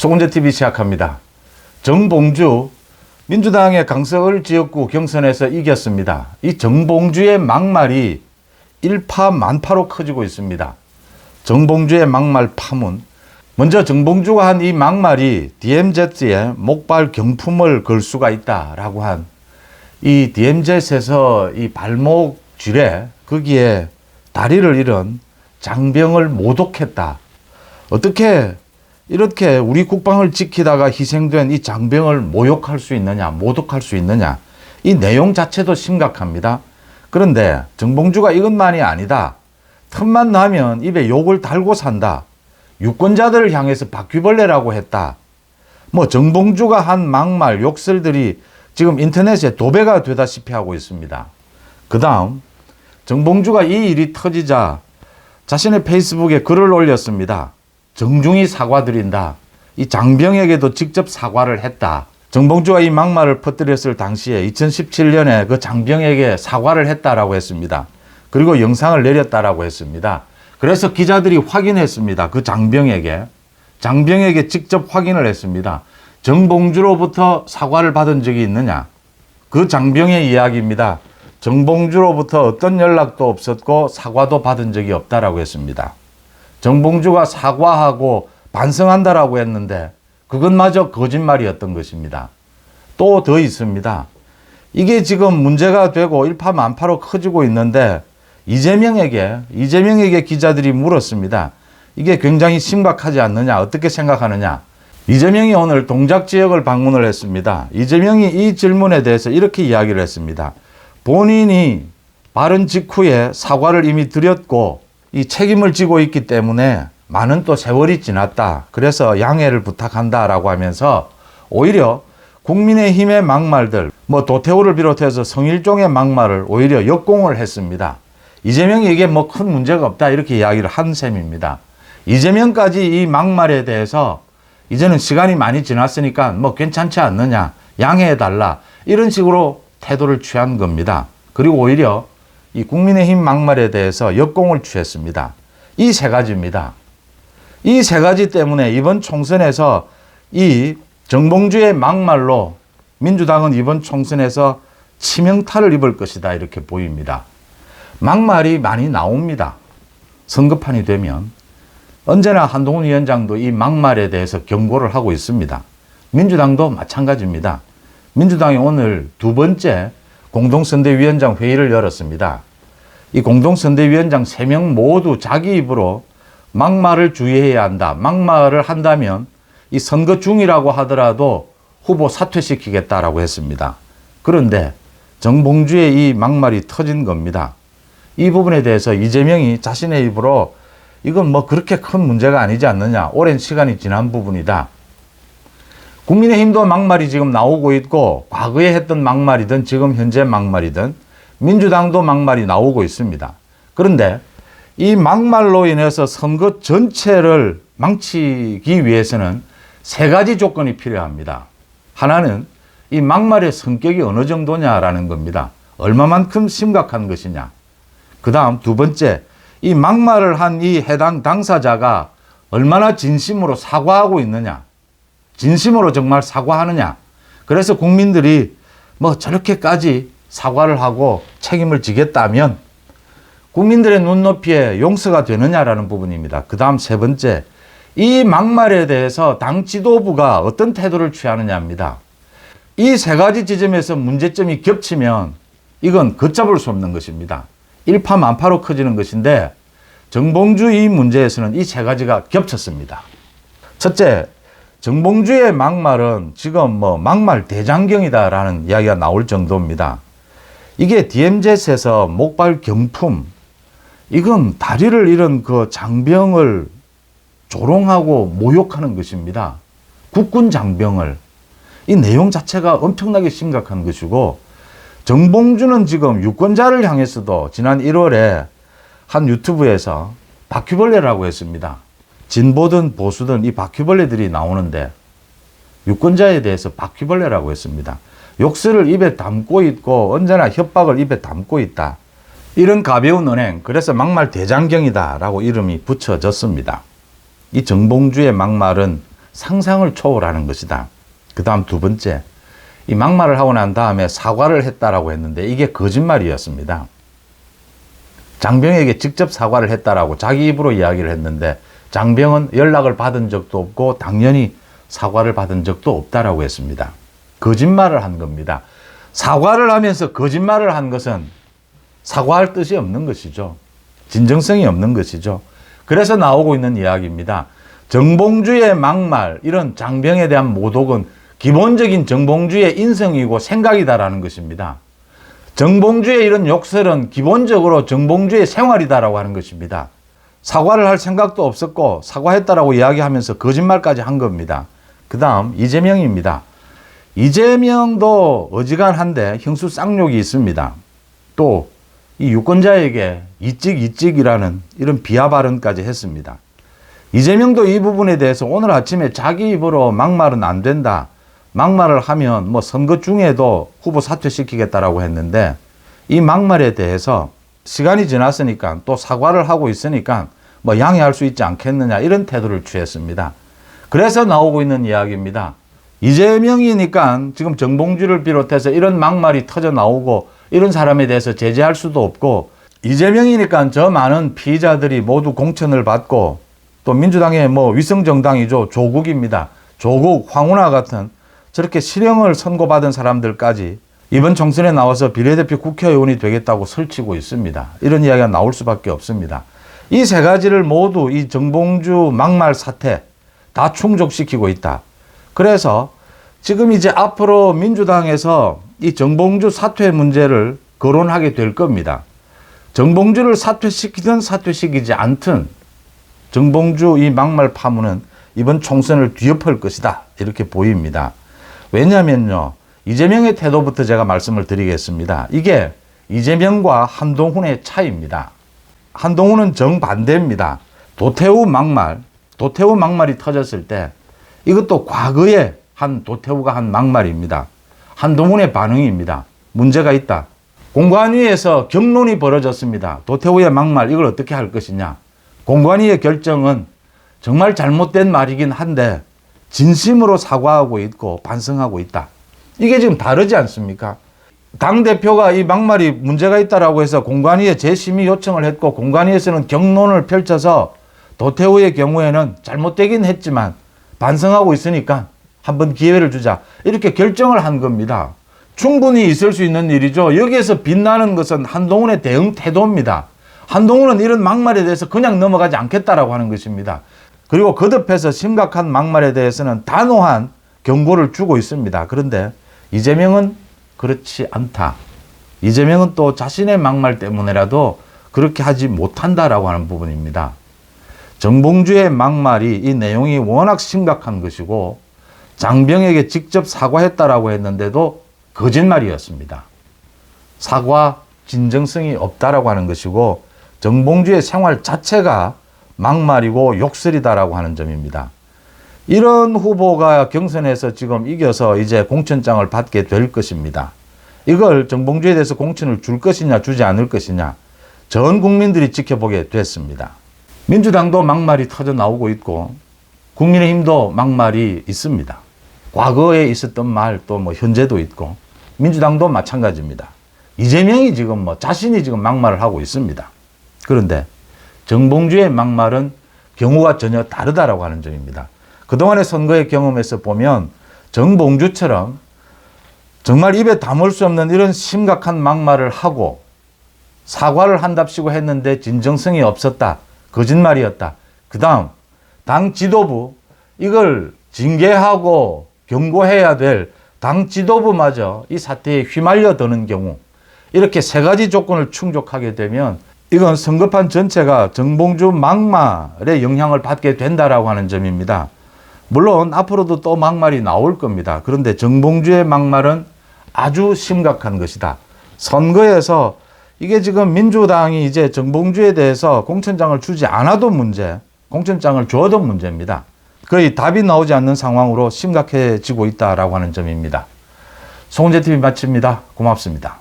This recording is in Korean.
소곤제TV 시작합니다. 정봉주 민주당의 강서을 지역구 경선에서 이겼습니다. 이 정봉주의 막말이 일파만파로 커지고 있습니다. 정봉주의 막말 파문. 먼저 정봉주가 한 이 막말이 DMZ의 목발 경품을 걸 수가 있다라고 한 이 DMZ에서 이 발목 쥐래 거기에 다리를 잃은 장병을 모독했다. 어떻게 이렇게 우리 국방을 지키다가 희생된 이 장병을 모욕할 수 있느냐, 모독할 수 있느냐. 이 내용 자체도 심각합니다. 그런데 정봉주가 이것만이 아니다. 틈만 나면 입에 욕을 달고 산다. 유권자들을 향해서 바퀴벌레라고 했다. 정봉주가 한 막말, 욕설들이 지금 인터넷에 도배가 되다시피 하고 있습니다. 그 다음 정봉주가 이 일이 터지자 자신의 페이스북에 글을 올렸습니다. 정중히 사과드린다. 이 장병에게도 직접 사과를 했다. 정봉주가 이 막말을 퍼뜨렸을 당시에 2017년에 그 장병에게 사과를 했다라고 했습니다. 그리고 영상을 내렸다라고 했습니다. 그래서 기자들이 확인했습니다. 그 장병에게 직접 확인을 했습니다. 정봉주로부터 사과를 받은 적이 있느냐? 그 장병의 이야기입니다. 정봉주로부터 어떤 연락도 없었고 사과도 받은 적이 없다라고 했습니다. 정봉주가 사과하고 반성한다라고 했는데 그것마저 거짓말이었던 것입니다. 또 더 있습니다. 이게 지금 문제가 되고 일파만파로 커지고 있는데 이재명에게 기자들이 물었습니다. 이게 굉장히 심각하지 않느냐? 어떻게 생각하느냐? 이재명이 오늘 동작 지역을 방문을 했습니다. 이재명이 이 질문에 대해서 이렇게 이야기를 했습니다. 본인이 발언 직후에 사과를 이미 드렸고 이 책임을 지고 있기 때문에 많은 또 세월이 지났다. 그래서 양해를 부탁한다라고 하면서 오히려 국민의힘의 막말들, 도태우를 비롯해서 성일종의 막말을 오히려 역공을 했습니다. 이재명이 이게 큰 문제가 없다 이렇게 이야기를 한 셈입니다. 이재명까지 이 막말에 대해서 이제는 시간이 많이 지났으니까 괜찮지 않느냐, 양해해달라 이런 식으로 태도를 취한 겁니다. 그리고 오히려 이 국민의힘 막말에 대해서 역공을 취했습니다. 이 세 가지입니다. 이 세 가지 때문에 이번 총선에서 이 정봉주의 막말로 민주당은 이번 총선에서 치명타를 입을 것이다 이렇게 보입니다. 막말이 많이 나옵니다. 선거판이 되면 언제나 한동훈 위원장도 이 막말에 대해서 경고를 하고 있습니다. 민주당도 마찬가지입니다. 민주당이 오늘 두 번째 공동선대위원장 회의를 열었습니다. 이 공동선대위원장 3명 모두 자기 입으로 막말을 주의해야 한다. 막말을 한다면 이 선거 중이라고 하더라도 후보 사퇴시키겠다라고 했습니다. 그런데 정봉주의 이 막말이 터진 겁니다. 이 부분에 대해서 이재명이 자신의 입으로 이건 그렇게 큰 문제가 아니지 않느냐. 오랜 시간이 지난 부분이다. 국민의힘도 막말이 지금 나오고 있고 과거에 했던 막말이든 지금 현재 막말이든 민주당도 막말이 나오고 있습니다. 그런데 이 막말로 인해서 선거 전체를 망치기 위해서는 세 가지 조건이 필요합니다. 하나는 이 막말의 성격이 어느 정도냐라는 겁니다. 얼마만큼 심각한 것이냐. 그 다음 두 번째, 이 막말을 한 이 해당 당사자가 얼마나 진심으로 사과하고 있느냐. 진심으로 정말 사과하느냐. 그래서 국민들이 저렇게까지 사과를 하고 책임을 지겠다면 국민들의 눈높이에 용서가 되느냐라는 부분입니다. 그 다음 세 번째, 이 막말에 대해서 당 지도부가 어떤 태도를 취하느냐입니다. 이 세 가지 지점에서 문제점이 겹치면 이건 걷잡을 수 없는 것입니다. 일파만파로 커지는 것인데 정봉주 이 문제에서는 이 세 가지가 겹쳤습니다. 첫째, 정봉주의 막말은 지금 막말 대장경이다라는 이야기가 나올 정도입니다. 이게 DMZ에서 목발 경품, 이건 다리를 잃은 그 장병을 조롱하고 모욕하는 것입니다. 국군 장병을. 이 내용 자체가 엄청나게 심각한 것이고 정봉주는 지금 유권자를 향해서도 지난 1월에 한 유튜브에서 바퀴벌레라고 했습니다. 진보든 보수든 이 바퀴벌레들이 나오는데 유권자에 대해서 바퀴벌레라고 했습니다. 욕설을 입에 담고 있고 언제나 협박을 입에 담고 있다. 이런 가벼운 언행, 그래서 막말 대장경이다 라고 이름이 붙여졌습니다. 이 정봉주의 막말은 상상을 초월하는 것이다. 그 다음 두 번째, 이 막말을 하고 난 다음에 사과를 했다라고 했는데 이게 거짓말이었습니다. 장병에게 직접 사과를 했다라고 자기 입으로 이야기를 했는데 장병은 연락을 받은 적도 없고 당연히 사과를 받은 적도 없다라고 했습니다. 거짓말을 한 겁니다. 사과를 하면서 거짓말을 한 것은 사과할 뜻이 없는 것이죠. 진정성이 없는 것이죠. 그래서 나오고 있는 이야기입니다. 정봉주의 막말, 이런 장병에 대한 모독은 기본적인 정봉주의 인성이고 생각이다라는 것입니다. 정봉주의 이런 욕설은 기본적으로 정봉주의 생활이다라고 하는 것입니다. 사과를 할 생각도 없었고 사과했다라고 이야기하면서 거짓말까지 한 겁니다. 그 다음 이재명입니다. 이재명도 어지간한데 형수 쌍욕이 있습니다. 또 이 유권자에게 이찍이찍이라는 이런 비하 발언까지 했습니다. 이재명도 이 부분에 대해서 오늘 아침에 자기 입으로 막말은 안 된다. 막말을 하면 뭐 선거 중에도 후보 사퇴시키겠다라고 했는데 이 막말에 대해서 시간이 지났으니까 또 사과를 하고 있으니까 뭐 양해할 수 있지 않겠느냐 이런 태도를 취했습니다. 그래서 나오고 있는 이야기입니다. 이재명이니까 지금 정봉주를 비롯해서 이런 막말이 터져 나오고 이런 사람에 대해서 제재할 수도 없고 이재명이니까 저 많은 피의자들이 모두 공천을 받고 또 민주당의 뭐 위성정당이죠. 조국입니다. 조국, 황운하 같은 저렇게 실형을 선고받은 사람들까지 이번 총선에 나와서 비례대표 국회의원이 되겠다고 설치고 있습니다. 이런 이야기가 나올 수밖에 없습니다. 이 세 가지를 모두 이 정봉주 막말 사태 다 충족시키고 있다. 그래서 지금 이제 앞으로 민주당에서 이 정봉주 사퇴 문제를 거론하게 될 겁니다. 정봉주를 사퇴시키든 사퇴시키지 않든 정봉주 이 막말 파문은 이번 총선을 뒤엎을 것이다. 이렇게 보입니다. 왜냐면요. 이재명의 태도부터 제가 말씀을 드리겠습니다. 이게 이재명과 한동훈의 차이입니다. 한동훈은 정반대입니다. 도태우 막말이 터졌을 때 이것도 과거에 도태우가 한 막말입니다. 한동훈의 반응입니다. 문제가 있다. 공관위에서 격론이 벌어졌습니다. 도태우의 막말 이걸 어떻게 할 것이냐. 공관위의 결정은 정말 잘못된 말이긴 한데 진심으로 사과하고 있고 반성하고 있다. 이게 지금 다르지 않습니까? 당대표가 이 막말이 문제가 있다라고 해서 공관위에 재심의 요청을 했고 공관위에서는 격론을 펼쳐서 도태우의 경우에는 잘못되긴 했지만 반성하고 있으니까 한번 기회를 주자. 이렇게 결정을 한 겁니다. 충분히 있을 수 있는 일이죠. 여기에서 빛나는 것은 한동훈의 대응 태도입니다. 한동훈은 이런 막말에 대해서 그냥 넘어가지 않겠다라고 하는 것입니다. 그리고 거듭해서 심각한 막말에 대해서는 단호한 경고를 주고 있습니다. 그런데 이재명은 그렇지 않다. 이재명은 또 자신의 막말 때문에라도 그렇게 하지 못한다라고 하는 부분입니다. 정봉주의 막말이 이 내용이 워낙 심각한 것이고 장병에게 직접 사과했다라고 했는데도 거짓말이었습니다. 사과 진정성이 없다라고 하는 것이고 정봉주의 생활 자체가 막말이고 욕설이다라고 하는 점입니다. 이런 후보가 경선에서 지금 이겨서 이제 공천장을 받게 될 것입니다. 이걸 정봉주에 대해서 공천을 줄 것이냐 주지 않을 것이냐 전 국민들이 지켜보게 됐습니다. 민주당도 막말이 터져 나오고 있고 국민의힘도 막말이 있습니다. 과거에 있었던 말 또 뭐 현재도 있고 민주당도 마찬가지입니다. 이재명이 지금 자신이 지금 막말을 하고 있습니다. 그런데 정봉주의 막말은 경우가 전혀 다르다라고 하는 점입니다. 그동안의 선거의 경험에서 보면 정봉주처럼 정말 입에 담을 수 없는 이런 심각한 막말을 하고 사과를 한답시고 했는데 진정성이 없었다. 거짓말이었다. 그 다음 당 지도부 이걸 징계하고 경고해야 될 당 지도부마저 이 사태에 휘말려 드는 경우 이렇게 세 가지 조건을 충족하게 되면 이건 선거판 전체가 정봉주 막말의 영향을 받게 된다라고 하는 점입니다. 물론 앞으로도 또 막말이 나올 겁니다. 그런데 정봉주의 막말은 아주 심각한 것이다. 선거에서 이게 지금 민주당이 이제 정봉주에 대해서 공천장을 주지 않아도 문제, 공천장을 줘도 문제입니다. 거의 답이 나오지 않는 상황으로 심각해지고 있다라고 하는 점입니다. 송은재TV 마칩니다. 고맙습니다.